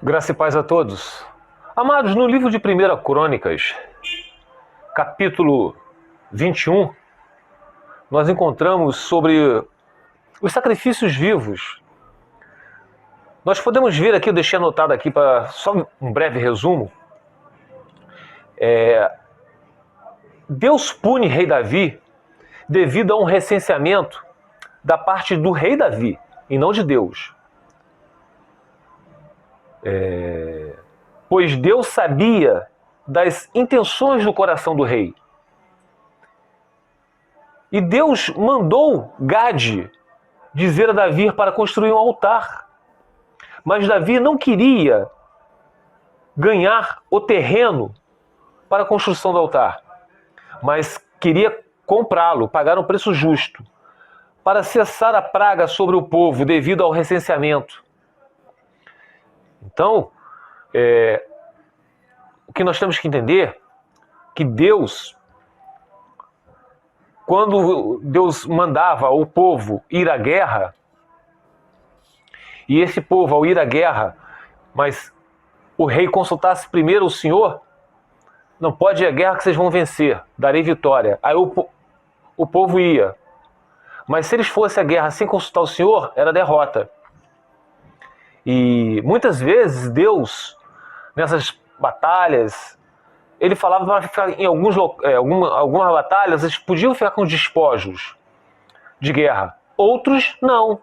Graça e paz a todos. Amados, no livro de 1 Crônicas, capítulo 21, nós encontramos sobre os sacrifícios vivos. Nós podemos ver aqui, eu deixei anotado aqui para só um breve resumo. Deus pune rei Davi devido a um recenseamento da parte do rei Davi e não de Deus. Pois Deus sabia das intenções do coração do rei. E Deus mandou Gade dizer a Davi para construir um altar. Mas Davi não queria ganhar o terreno para a construção do altar, mas queria comprá-lo, pagar um preço justo, para cessar a praga sobre o povo devido ao recenseamento. Então, o que nós temos que entender que Deus, quando Deus mandava o povo ir à guerra, e esse povo ao ir à guerra, mas o rei consultasse primeiro o Senhor, não pode ir à guerra que vocês vão vencer, darei vitória. Aí o povo ia. Mas se eles fossem à guerra sem consultar o Senhor, era derrota. E muitas vezes Deus, nessas batalhas, ele falava para ficar em algumas batalhas, eles podiam ficar com despojos de guerra. Outros não.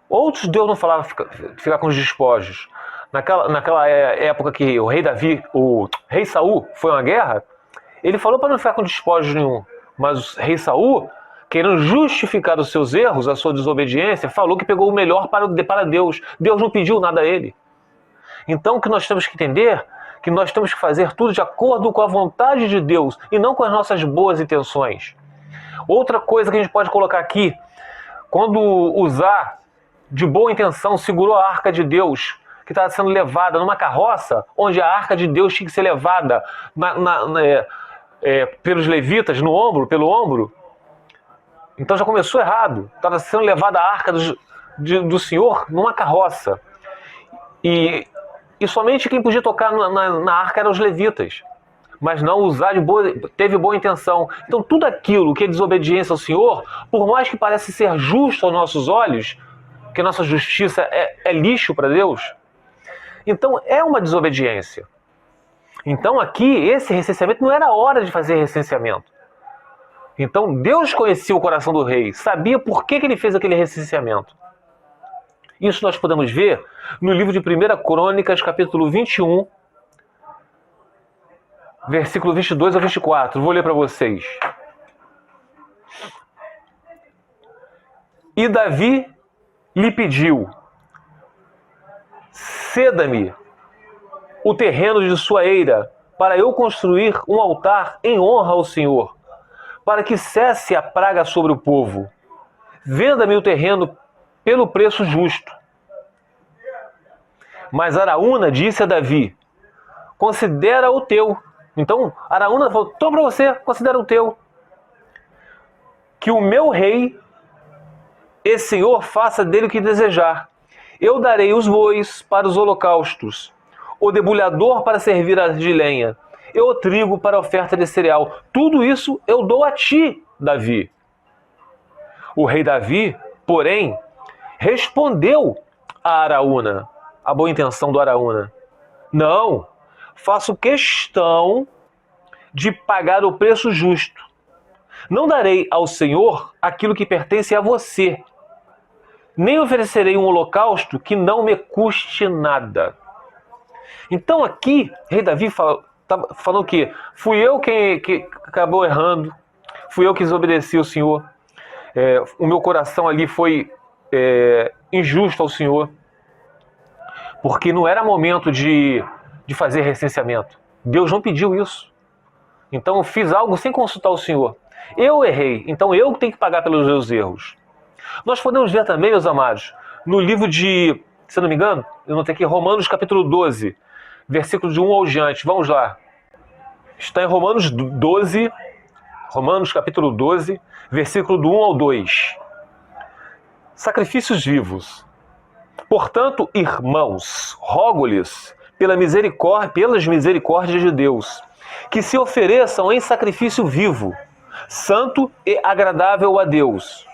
Outros Deus não falava ficar com os despojos. Naquela época que o rei Davi, o rei Saul foi a uma guerra, ele falou para não ficar com despojos nenhum. Mas o rei Saul, querendo justificar os seus erros, a sua desobediência, falou que pegou o melhor para Deus. Deus não pediu nada a ele. Então o que nós temos que entender, que nós temos que fazer tudo de acordo com a vontade de Deus e não com as nossas boas intenções. Outra coisa que a gente pode colocar aqui, quando Uzá, de boa intenção, segurou a arca de Deus, que estava sendo levada numa carroça, onde a arca de Deus tinha que ser levada pelos levitas, pelo ombro, então já começou errado. Estava sendo levada a arca do Senhor numa carroça. E somente quem podia tocar na arca eram os levitas. Mas não usar teve boa intenção. Então tudo aquilo que é desobediência ao Senhor, por mais que pareça ser justo aos nossos olhos, que nossa justiça é lixo para Deus, então é uma desobediência. Então aqui, esse recenseamento não era a hora de fazer recenseamento. Então Deus conhecia o coração do rei, sabia por que ele fez aquele recenseamento. Isso nós podemos ver no livro de 1 Crônicas, capítulo 21, versículo 22 a 24. Vou ler para vocês. E Davi lhe pediu: ceda-me o terreno de sua eira, para eu construir um altar em honra ao Senhor, para que cesse a praga sobre o povo. Venda-me o terreno pelo preço justo. Mas Araúna disse a Davi: considera o teu. Então Araúna falou: toma para você, considera o teu. Que o meu rei, esse Senhor, faça dele o que desejar. Eu darei os bois para os holocaustos, o debulhador para servir de lenha, e o trigo para a oferta de cereal. Tudo isso eu dou a ti, Davi. O rei Davi, porém, respondeu a Araúna, a boa intenção do Araúna: não, faço questão de pagar o preço justo. Não darei ao Senhor aquilo que pertence a você, nem oferecerei um holocausto que não me custe nada. Então aqui, rei Davi falou que fui eu que acabou errando, fui eu que desobedeci ao Senhor, o meu coração ali foi injusto ao Senhor, porque não era momento de fazer recenseamento. Deus não pediu isso. Então eu fiz algo sem consultar o Senhor. Eu errei, então eu tenho que pagar pelos meus erros. Nós podemos ver também, meus amados, no livro de, se não me engano, eu notei aqui, Romanos capítulo 12, versículo de 1 ao diante. Vamos lá. Está em Romanos 12, Romanos capítulo 12, versículo do 1 ao 2. Sacrifícios vivos. Portanto, irmãos, rogo-lhes pelas misericórdias de Deus, que se ofereçam em sacrifício vivo, santo e agradável a Deus.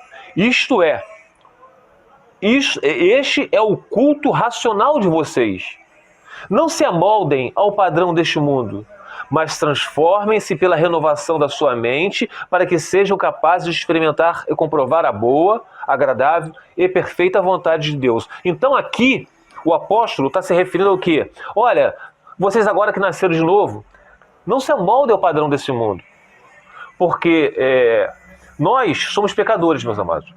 Este é o culto racional de vocês. Não se amoldem ao padrão deste mundo, mas transformem-se pela renovação da sua mente, para que sejam capazes de experimentar e comprovar a boa, agradável e perfeita vontade de Deus. Então aqui o apóstolo está se referindo ao quê? Olha, vocês agora que nasceram de novo, não se amoldem ao padrão desse mundo, porque nós somos pecadores, meus amados,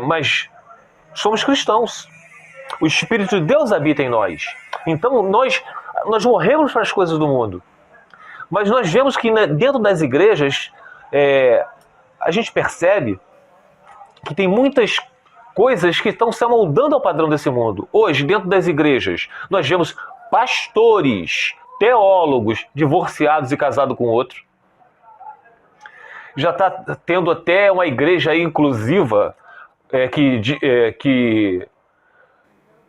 mas somos cristãos. O Espírito de Deus habita em nós. Então nós morremos para as coisas do mundo. Mas nós vemos que dentro das igrejas, a gente percebe que tem muitas coisas que estão se amoldando ao padrão desse mundo. Hoje, dentro das igrejas, nós vemos pastores, teólogos, divorciados e casados com outro. Já está tendo até uma igreja aí inclusiva, que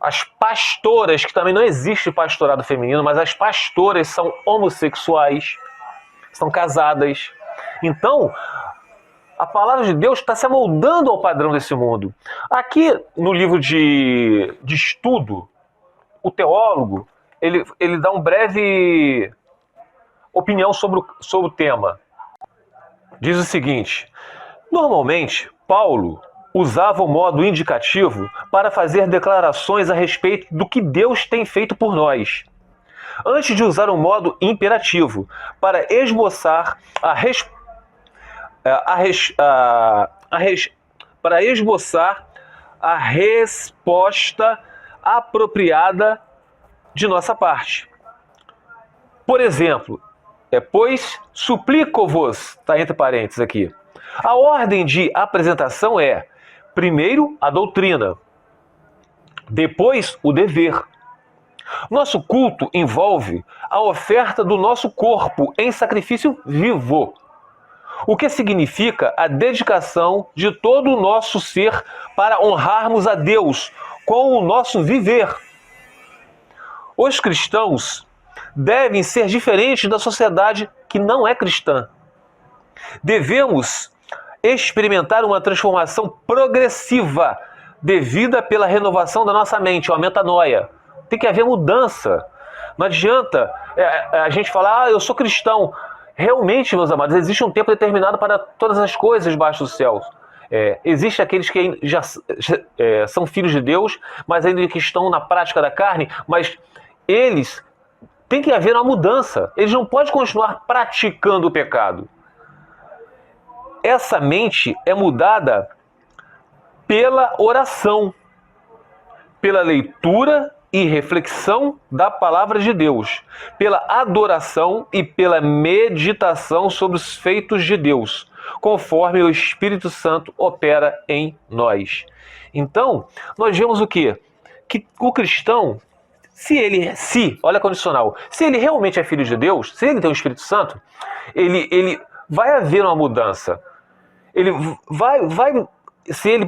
as pastoras, que também não existe pastorado feminino, mas as pastoras são homossexuais, são casadas. Então, a palavra de Deus está se amoldando ao padrão desse mundo. Aqui no livro de estudo, o teólogo, ele dá uma breve opinião sobre o tema. Diz o seguinte: normalmente, Paulo usava o modo indicativo para fazer declarações a respeito do que Deus tem feito por nós, antes de usar o modo imperativo para esboçar a resposta apropriada de nossa parte. Por exemplo, pois suplico-vos, está entre parênteses aqui. A ordem de apresentação é: primeiro a doutrina, depois o dever. Nosso culto envolve a oferta do nosso corpo em sacrifício vivo, o que significa a dedicação de todo o nosso ser para honrarmos a Deus com o nosso viver. Os cristãos devem ser diferentes da sociedade que não é cristã. Devemos experimentar uma transformação progressiva devida pela renovação da nossa mente, o metanoia. Tem que haver mudança. Não adianta a gente falar, eu sou cristão. Realmente, meus amados, existe um tempo determinado para todas as coisas debaixo do céu. Existem aqueles que já são filhos de Deus, mas ainda que estão na prática da carne, mas eles têm que haver uma mudança. Eles não podem continuar praticando o pecado. Essa mente é mudada pela oração, pela leitura e reflexão da palavra de Deus, pela adoração e pela meditação sobre os feitos de Deus, conforme o Espírito Santo opera em nós. Então, nós vemos o quê? Que o cristão, olha a condicional, se ele realmente é filho de Deus, se ele tem o Espírito Santo, ele vai haver uma mudança. Ele se ele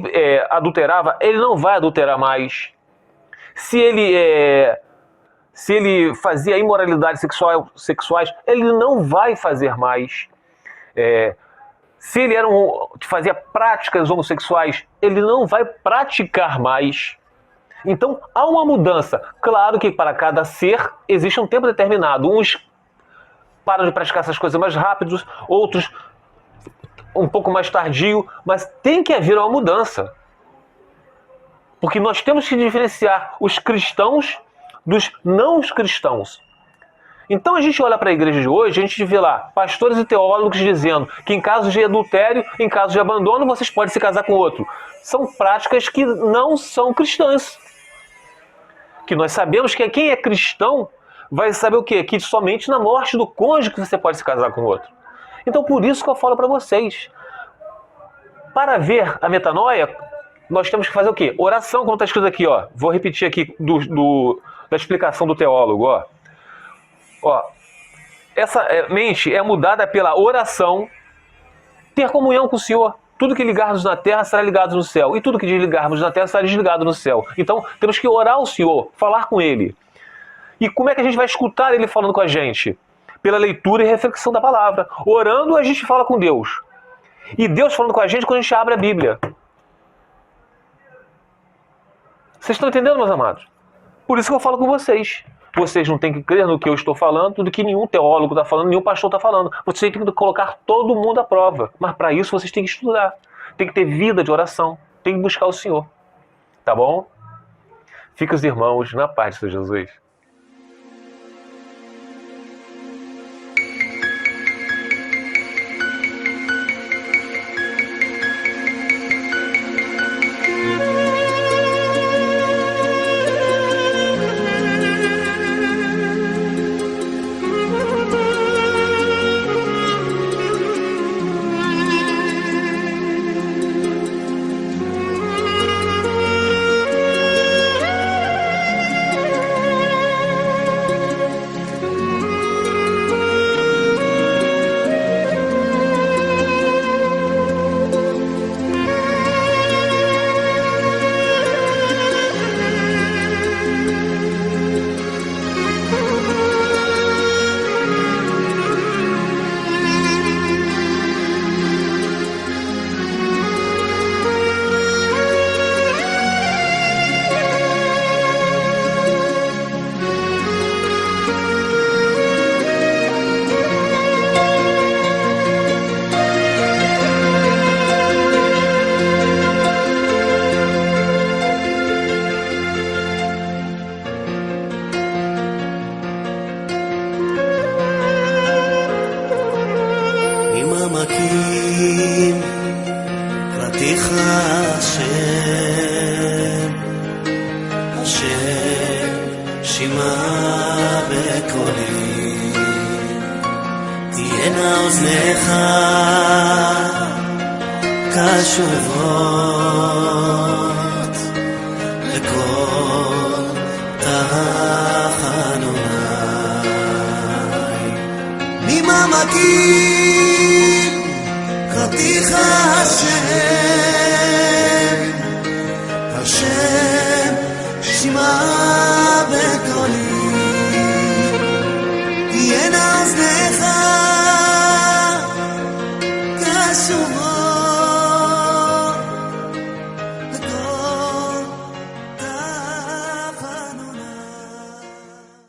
adulterava, ele não vai adulterar mais. Se ele fazia imoralidades sexuais, ele não vai fazer mais. Se ele fazia práticas homossexuais, ele não vai praticar mais. Então, há uma mudança. Claro que para cada ser existe um tempo determinado. Uns param de praticar essas coisas mais rápidos, outros um pouco mais tardio, mas tem que haver uma mudança. Porque nós temos que diferenciar os cristãos dos não cristãos. Então a gente olha para a igreja de hoje, a gente vê lá pastores e teólogos dizendo que em caso de adultério, em caso de abandono, vocês podem se casar com outro. São práticas que não são cristãs. Que nós sabemos que quem é cristão vai saber o quê? Que somente na morte do cônjuge você pode se casar com outro. Então por isso que eu falo para vocês. Para ver a metanoia, nós temos que fazer o quê? Oração, como está escrito aqui, ó. Vou repetir aqui da explicação do teólogo, ó. Essa mente é mudada pela oração, ter comunhão com o Senhor. Tudo que ligarmos na terra será ligado no céu. E tudo que desligarmos na terra será desligado no céu. Então, temos que orar ao Senhor, falar com Ele. E como é que a gente vai escutar Ele falando com a gente? Pela leitura e reflexão da palavra. Orando, a gente fala com Deus. E Deus falando com a gente quando a gente abre a Bíblia. Vocês estão entendendo, meus amados? Por isso que eu falo com vocês. Vocês não têm que crer no que eu estou falando, do que nenhum teólogo está falando, nenhum pastor está falando. Vocês têm que colocar todo mundo à prova. Mas para isso vocês têm que estudar. Tem que ter vida de oração. Tem que buscar o Senhor. Tá bom? Fica os irmãos na paz de Senhor Jesus. עמקים פרטיך השם, השם שמע בקולי, תהיינה אוזניך קשובות לכל תחנוני. ממעמקים קראתיך השם,